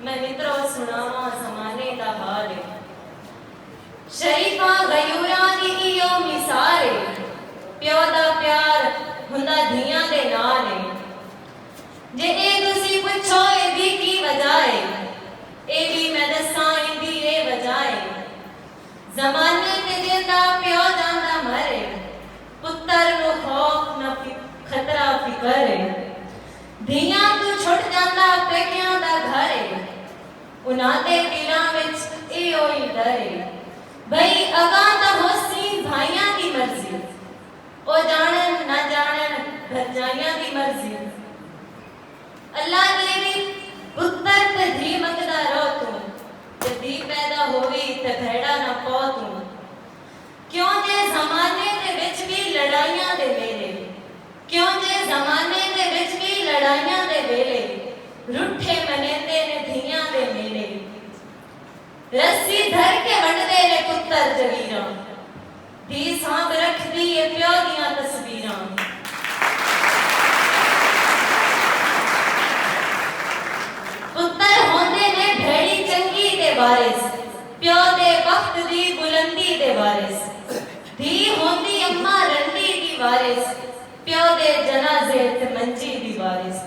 मैं मित्रों सुनावा समाने दा हाल शरीफा गयूरां दी इयो मिसाल प्यो दा प्यार हुंदा धियां दे नाल जे ए तुसी पुछो एदी की वजह है ए भी मैं दसां इंदी ए वजह है जमाने ते जिंदा प्यो जांदा मरे पुत्तर नु खौफ न खतरा फिकर धियां तू छुट जांदा पेकियां दा घर उन्हां दे दिलां विच इहो ही डर भई अगां तां होसी भाइयां दी मर्जी ओ जानन न जानन भरजाइयां दी मर्जी अल्लाह ने भी पुत्तर ते धी मंगदा रहो तू ते धी पैदा होवी ते भेड़ा ना पौ तू क्यों जे जमाने दे विच भी लड़ाइयां दे वेले क्यों जे जमाने दे विच भी लड़ाइयां दे वेले रुठे मनेंदे ने धियां दे मेले रस्सी धर के वंडदे ने पुत्तर जगीरां धी सांभ रखदी ए प्यो दियां तस्वीरां पुत्तर होंदे ने भेड़ी चंगी दे वारिस प्यो दे वक्त दी बुलंदी दे वारिस धी होंदी अम्मा रंडी दी वारिस प्यो दे जनाजे ते मंजी दी वारिस